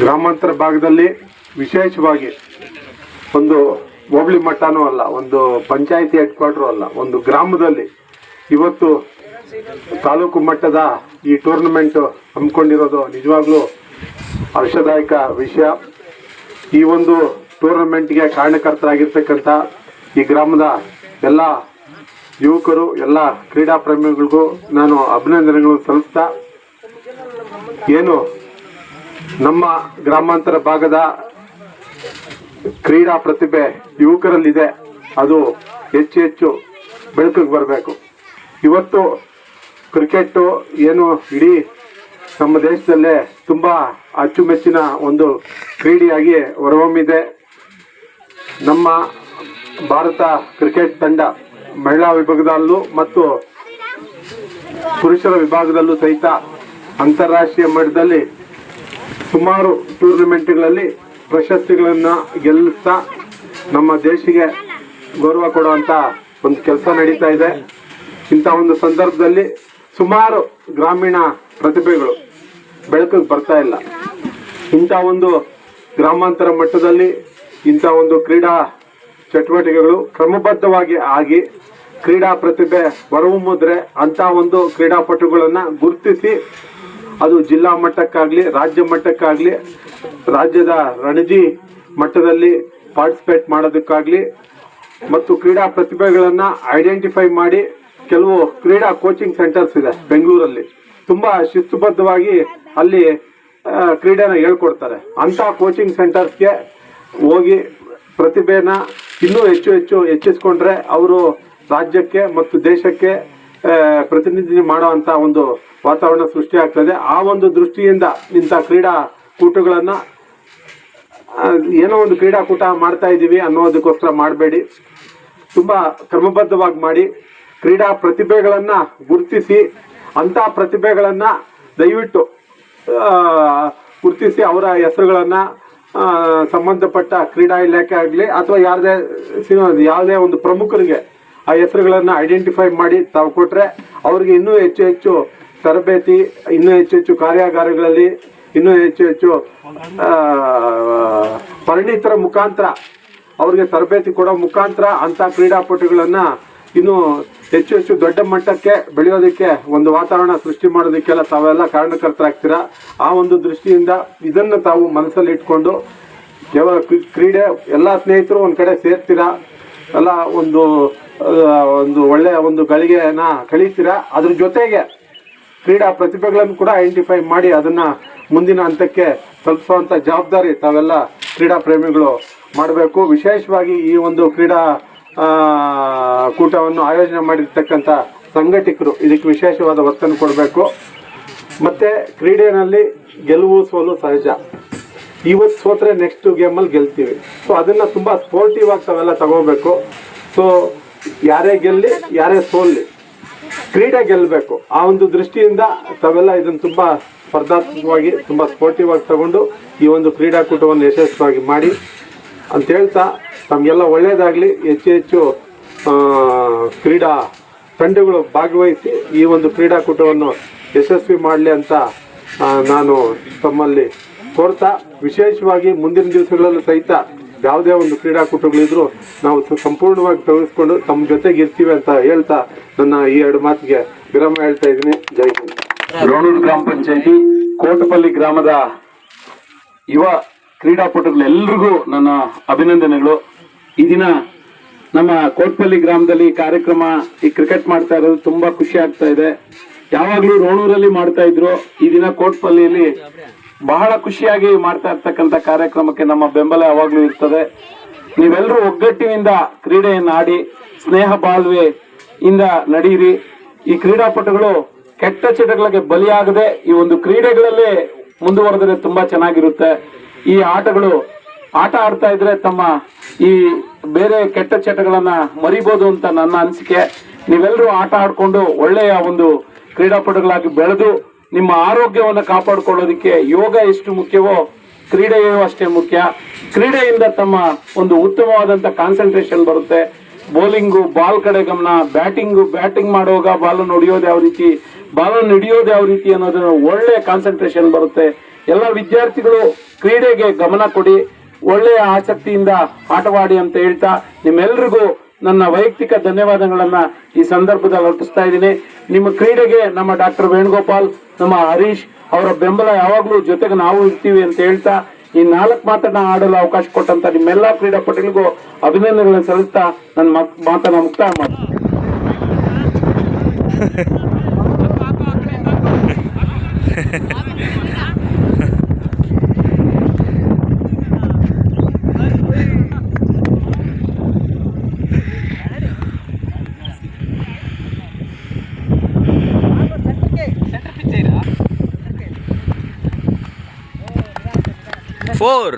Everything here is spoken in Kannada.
ಗ್ರಾಮಾಂತರ ಭಾಗದಲ್ಲಿ ವಿಶೇಷವಾಗಿ ಒಂದು ಹೋಬಳಿ ಮಟ್ಟನೂ ಅಲ್ಲ, ಒಂದು ಪಂಚಾಯಿತಿ ಹೆಡ್ ಕ್ವಾರ್ಟರ್ ಅಲ್ಲ, ಒಂದು ಗ್ರಾಮದಲ್ಲಿ ಇವತ್ತು ತಾಲೂಕು ಮಟ್ಟದ ಈ ಟೂರ್ನಮೆಂಟ್ ಹಮ್ಮಿಕೊಂಡಿರೋದು ನಿಜವಾಗ್ಲೂ ಹರ್ಷದಾಯಕ ವಿಷಯ. ಈ ಒಂದು ಟೂರ್ನಮೆಂಟ್ಗೆ ಕಾರಣಕರ್ತರಾಗಿರ್ತಕ್ಕಂಥ ಈ ಗ್ರಾಮದ ಎಲ್ಲ ಯುವಕರು, ಎಲ್ಲ ಕ್ರೀಡಾ ಪ್ರೇಮಿಗಳಿಗೂ ನಾನು ಅಭಿನಂದನೆಗಳು ಸಲ್ಲಿಸ್ತಾ, ಏನು ನಮ್ಮ ಗ್ರಾಮಾಂತರ ಭಾಗದ ಕ್ರೀಡಾ ಪ್ರತಿಭೆ ಯುವಕರಲ್ಲಿದೆ ಅದು ಹೆಚ್ಚು ಹೆಚ್ಚು ಬೆಳಕಿಗೆ ಬರಬೇಕು. ಇವತ್ತು ಕ್ರಿಕೆಟ್ಟು ಏನು ಇಡೀ ನಮ್ಮ ದೇಶದಲ್ಲೇ ತುಂಬ ಅಚ್ಚುಮೆಚ್ಚಿನ ಒಂದು ಕ್ರೀಡೆಯಾಗಿ ಹೊರಹೊಮ್ಮಿದೆ. ನಮ್ಮ ಭಾರತ ಕ್ರಿಕೆಟ್ ತಂಡ ಮಹಿಳಾ ವಿಭಾಗದಲ್ಲೂ ಮತ್ತು ಪುರುಷರ ವಿಭಾಗದಲ್ಲೂ ಸಹಿತ ಅಂತಾರಾಷ್ಟ್ರೀಯ ಮಟ್ಟದಲ್ಲಿ ಸುಮಾರು ಟೂರ್ನಮೆಂಟ್ಗಳಲ್ಲಿ ಪ್ರಶಸ್ತಿಗಳನ್ನು ಗೆಲ್ಲಿಸ್ತಾ ನಮ್ಮ ದೇಶಕ್ಕೆ ಗೌರವ ಕೊಡುವಂಥ ಒಂದು ಕೆಲಸ ನಡೀತಾ ಇದೆ. ಇಂಥ ಒಂದು ಸಂದರ್ಭದಲ್ಲಿ ಸುಮಾರು ಗ್ರಾಮೀಣ ಪ್ರತಿಭೆಗಳು ಬೆಳಕಿಗೆ ಬರ್ತಾ ಇಲ್ಲ. ಇಂಥ ಒಂದು ಗ್ರಾಮಾಂತರ ಮಟ್ಟದಲ್ಲಿ ಇಂಥ ಒಂದು ಕ್ರೀಡಾ ಚಟುವಟಿಕೆಗಳು ಕ್ರಮಬದ್ಧವಾಗಿ ಆಗಿ ಕ್ರೀಡಾ ಪ್ರತಿಭೆ ಹೊರಹೊಮ್ಮಿದ್ರೆ ಅಂಥ ಒಂದು ಕ್ರೀಡಾಪಟುಗಳನ್ನು ಗುರುತಿಸಿ ಅದು ಜಿಲ್ಲಾ ಮಟ್ಟಕ್ಕಾಗಲಿ ರಾಜ್ಯ ಮಟ್ಟಕ್ಕಾಗಲಿ ರಾಜ್ಯದ ರಣಜಿ ಮಟ್ಟದಲ್ಲಿ ಪಾರ್ಟಿಸಿಪೇಟ್ ಮಾಡೋದಕ್ಕಾಗಲಿ ಮತ್ತು ಕ್ರೀಡಾ ಪ್ರತಿಭೆಗಳನ್ನು ಐಡೆಂಟಿಫೈ ಮಾಡಿ ಕೆಲವು ಕ್ರೀಡಾ ಕೋಚಿಂಗ್ ಸೆಂಟರ್ಸ್ ಇದೆ ಬೆಂಗಳೂರಲ್ಲಿ, ತುಂಬ ಶಿಸ್ತುಬದ್ಧವಾಗಿ ಅಲ್ಲಿ ಕ್ರೀಡೆನ ಹೇಳ್ಕೊಡ್ತಾರೆ. ಅಂಥ ಕೋಚಿಂಗ್ ಸೆಂಟರ್ಸ್ಗೆ ಹೋಗಿ ಪ್ರತಿಭೆನ ಇನ್ನೂ ಹೆಚ್ಚಿಸ್ಕೊಂಡ್ರೆ ಅವರು ರಾಜ್ಯಕ್ಕೆ ಮತ್ತು ದೇಶಕ್ಕೆ ಪ್ರತಿನಿಧಿ ಮಾಡುವಂಥ ಒಂದು ವಾತಾವರಣ ಸೃಷ್ಟಿ ಆಗ್ತದೆ. ಆ ಒಂದು ದೃಷ್ಟಿಯಿಂದ ಇಂಥ ಕ್ರೀಡಾಕೂಟಗಳನ್ನು ಏನೋ ಒಂದು ಕ್ರೀಡಾಕೂಟ ಮಾಡ್ತಾ ಇದ್ದೀವಿ ಅನ್ನೋದಕ್ಕೋಸ್ಕರ ಮಾಡಬೇಡಿ, ತುಂಬ ಕ್ರಮಬದ್ಧವಾಗಿ ಮಾಡಿ ಕ್ರೀಡಾ ಪ್ರತಿಭೆಗಳನ್ನು ಗುರುತಿಸಿ ಅಂಥ ಪ್ರತಿಭೆಗಳನ್ನು ದಯವಿಟ್ಟು ಗುರುತಿಸಿ ಅವರ ಹೆಸರುಗಳನ್ನು ಸಂಬಂಧಪಟ್ಟ ಕ್ರೀಡಾ ಇಲಾಖೆ ಆಗಲಿ ಅಥವಾ ಯಾವುದೇ ಒಂದು ಪ್ರಮುಖರಿಗೆ ಆ ಹೆಸರುಗಳನ್ನು ಐಡೆಂಟಿಫೈ ಮಾಡಿ ತಾವು ಕೊಟ್ಟರೆ ಅವ್ರಿಗೆ ಇನ್ನೂ ಹೆಚ್ಚು ತರಬೇತಿ, ಇನ್ನೂ ಹೆಚ್ಚು ಕಾರ್ಯಾಗಾರಗಳಲ್ಲಿ ಇನ್ನೂ ಹೆಚ್ಚು ಪರಿಣಿತರ ಮುಖಾಂತರ ಅವ್ರಿಗೆ ತರಬೇತಿ ಕೊಡೋ ಮುಖಾಂತರ ಅಂಥ ಕ್ರೀಡಾಪಟುಗಳನ್ನು ಇನ್ನೂ ಹೆಚ್ಚು ದೊಡ್ಡ ಮಟ್ಟಕ್ಕೆ ಬೆಳೆಯೋದಕ್ಕೆ ಒಂದು ವಾತಾವರಣ ಸೃಷ್ಟಿ ಮಾಡೋದಕ್ಕೆಲ್ಲ ತಾವೆಲ್ಲ ಕಾರಣಕರ್ತರಾಗ್ತೀರಾ. ಆ ಒಂದು ದೃಷ್ಟಿಯಿಂದ ಇದನ್ನು ತಾವು ಮನಸ್ಸಲ್ಲಿ ಇಟ್ಕೊಂಡು ಕೇವಲ ಕ್ರೀಡೆ ಎಲ್ಲ ಸ್ನೇಹಿತರು ಒಂದು ಕಡೆ ಸೇರ್ತೀರಾ, ಎಲ್ಲ ಒಂದು ಒಳ್ಳೆಯ ಒಂದು ಗಳಿಗೆನ ಕಳೀತೀರಾ. ಅದ್ರ ಜೊತೆಗೆ ಕ್ರೀಡಾ ಪ್ರತಿಭೆಗಳನ್ನು ಕೂಡ ಐಡೆಂಟಿಫೈ ಮಾಡಿ ಅದನ್ನು ಮುಂದಿನ ಹಂತಕ್ಕೆ ತಲುಪಿಸುವಂಥ ಜವಾಬ್ದಾರಿ ತಾವೆಲ್ಲ ಕ್ರೀಡಾ ಪ್ರೇಮಿಗಳು ಮಾಡಬೇಕು. ವಿಶೇಷವಾಗಿ ಈ ಒಂದು ಕ್ರೀಡಾ ಕೂಟವನ್ನು ಆಯೋಜನೆ ಮಾಡಿರ್ತಕ್ಕಂಥ ಸಂಘಟಕರು ಇದಕ್ಕೆ ವಿಶೇಷವಾದ ಒತ್ತನ್ನು ಕೊಡಬೇಕು. ಮತ್ತು ಕ್ರೀಡೆಯಲ್ಲಿ ಗೆಲುವು ಸೋಲು ಸಹಜ. ಇವತ್ತು ಸೋತ್ರೆ ನೆಕ್ಸ್ಟ್ ಗೇಮಲ್ಲಿ ಗೆಲ್ತೀವಿ. ಸೊ ಅದನ್ನು ತುಂಬ ಸ್ಪೋರ್ಟಿವ್ ಆಗಿ ತಾವೆಲ್ಲ ತಗೋಬೇಕು. ಸೊ ಯಾರೇ ಗೆಲ್ಲಿ ಯಾರೇ ಸೋಲ್ಲಿ ಕ್ರೀಡೆ ಗೆಲ್ಲಬೇಕು. ಆ ಒಂದು ದೃಷ್ಟಿಯಿಂದ ತಾವೆಲ್ಲ ಇದನ್ನು ತುಂಬ ಸ್ಪರ್ಧಾತ್ಮಕವಾಗಿ ತುಂಬ ಸ್ಪೋರ್ಟಿವ್ ಆಗಿ ತಗೊಂಡು ಈ ಒಂದು ಕ್ರೀಡಾಕೂಟವನ್ನು ಯಶಸ್ವಿಯಾಗಿ ಮಾಡಿ ಅಂತ ಹೇಳ್ತಾ ತಮಗೆಲ್ಲ ಒಳ್ಳೆಯದಾಗಲಿ. ಹೆಚ್ಚು ಕ್ರೀಡಾ ತಂಡಗಳು ಭಾಗವಹಿಸಿ ಈ ಒಂದು ಕ್ರೀಡಾಕೂಟವನ್ನು ಯಶಸ್ವಿ ಮಾಡಲಿ ಅಂತ ನಾನು ತಮ್ಮಲ್ಲಿ ಕೋರ್ತಾ, ವಿಶೇಷವಾಗಿ ಮುಂದಿನ ದಿವಸಗಳಲ್ಲೂ ಸಹಿತ ಯಾವುದೇ ಒಂದು ಕ್ರೀಡಾಕೂಟಗಳಿದ್ರೂ ನಾವು ಸಂಪೂರ್ಣವಾಗಿ ತೊಡಗಿಸ್ಕೊಂಡು ತಮ್ಮ ಜೊತೆಗೆ ಇರ್ತೀವಿ ಅಂತ ಹೇಳ್ತಾ ನನ್ನ ಈ ಎರಡು ಮಾತಿಗೆ ವಿರಾಮ ಹೇಳ್ತಾ ಇದ್ದೀನಿ. ಜೈ ಹಿಂದ್. ರೋಣೂರು ಗ್ರಾಮ ಪಂಚಾಯತಿ ಕೋಟಪಲ್ಲಿ ಗ್ರಾಮದ ಯುವ ಕ್ರೀಡಾಪಟುಗಳೆಲ್ಲರಿಗೂ ನನ್ನ ಅಭಿನಂದನೆಗಳು. ಈ ದಿನ ನಮ್ಮ ಕೋಟಪಲ್ಲಿ ಗ್ರಾಮದಲ್ಲಿ ಕಾರ್ಯಕ್ರಮ ಈ ಕ್ರಿಕೆಟ್ ಮಾಡ್ತಾ ಇರೋದು ತುಂಬಾ ಖುಷಿ ಆಗ್ತಾ ಇದೆ. ಯಾವಾಗ್ಲೂ ರೋಣೂರಲ್ಲಿ ಮಾಡ್ತಾ ಇದ್ರು, ಈ ದಿನ ಕೋಟಪಲ್ಲಿಯಲ್ಲಿ ಬಹಳ ಖುಷಿಯಾಗಿ ಮಾಡ್ತಾ ಇರ್ತಕ್ಕಂಥ ಕಾರ್ಯಕ್ರಮಕ್ಕೆ ನಮ್ಮ ಬೆಂಬಲ ಯಾವಾಗ್ಲೂ ಇರ್ತದೆ. ನೀವೆಲ್ಲರೂ ಒಗ್ಗಟ್ಟಿನಿಂದ ಕ್ರೀಡೆಯನ್ನು ಆಡಿ ಸ್ನೇಹ ಬಾಳ್ವೆ ಇಂದ ನಡೀರಿ. ಈ ಕ್ರೀಡಾಪಟುಗಳು ಕೆಟ್ಟ ಚಟಗಳಿಗೆ ಬಲಿಯಾಗದೆ ಈ ಒಂದು ಕ್ರೀಡೆಗಳಲ್ಲೇ ಮುಂದುವರೆದರೆ ತುಂಬಾ ಚೆನ್ನಾಗಿರುತ್ತೆ. ಈ ಆಟ ಆಡ್ತಾ ಇದ್ರೆ ತಮ್ಮ ಈ ಬೇರೆ ಕೆಟ್ಟ ಚಟಗಳನ್ನ ಮರಿಬೋದು ಅಂತ ನನ್ನ ಅನಿಸಿಕೆ. ನೀವೆಲ್ಲರೂ ಆಟ ಆಡ್ಕೊಂಡು ಒಳ್ಳೆಯ ಒಂದು ಕ್ರೀಡಾಪಟುಗಳಾಗಿ ಬೆಳೆದು ನಿಮ್ಮ ಆರೋಗ್ಯವನ್ನು ಕಾಪಾಡಿಕೊಳ್ಳೋದಕ್ಕೆ ಯೋಗ ಎಷ್ಟು ಮುಖ್ಯವೋ ಕ್ರೀಡೆಯೂ ಅಷ್ಟೇ ಮುಖ್ಯ. ಕ್ರೀಡೆಯಿಂದ ತಮ್ಮ ಒಂದು ಉತ್ತಮವಾದಂಥ ಕಾನ್ಸಂಟ್ರೇಷನ್ ಬರುತ್ತೆ. ಬೌಲಿಂಗು ಬಾಲ್ ಕಡೆ ಗಮನ, ಬ್ಯಾಟಿಂಗ್ ಮಾಡುವಾಗ ಬಾಲನ್ನು ಹೊಡೆಯೋದು ಯಾವ ರೀತಿ, ಬಾಲನ್ನು ಹಿಡಿಯೋದು ಯಾವ ರೀತಿ ಅನ್ನೋದನ್ನು ಒಳ್ಳೆ ಕಾನ್ಸಂಟ್ರೇಷನ್ ಬರುತ್ತೆ. ಎಲ್ಲ ವಿದ್ಯಾರ್ಥಿಗಳು ಕ್ರೀಡೆಗೆ ಗಮನ ಕೊಡಿ, ಒಳ್ಳೆಯ ಆಸಕ್ತಿಯಿಂದ ಆಟವಾಡಿ ಅಂತ ಹೇಳ್ತಾ ನಿಮ್ಮೆಲ್ರಿಗೂ ನನ್ನ ವೈಯಕ್ತಿಕ ಧನ್ಯವಾದಗಳನ್ನ ಈ ಸಂದರ್ಭದಲ್ಲಿ ಅರ್ಪಿಸ್ತಾ ಇದ್ದೀನಿ. ನಿಮ್ಮ ಕ್ರೀಡೆಗೆ ನಮ್ಮ ಡಾಕ್ಟರ್ ವೇಣುಗೋಪಾಲ್, ನಮ್ಮ ಹರೀಶ್ ಅವರ ಬೆಂಬಲ ಯಾವಾಗಲೂ ಜೊತೆಗೆ ನಾವು ಇರ್ತೀವಿ ಅಂತ ಹೇಳ್ತಾ ಈ 4 ಮಾತನ್ನ ಆಡಲು ಅವಕಾಶ ಕೊಟ್ಟಂತ ನಿಮ್ಮೆಲ್ಲಾ ಕ್ರೀಡಾಪಟುಗಳಿಗೂ ಅಭಿನಂದನೆಗಳನ್ನು ಸಲ್ಲಿಸ್ತಾ ನನ್ನ ಮಾತನ್ನ ಮುಕ್ತಾಯ ಮಾಡ್ತೀನಿ. Four.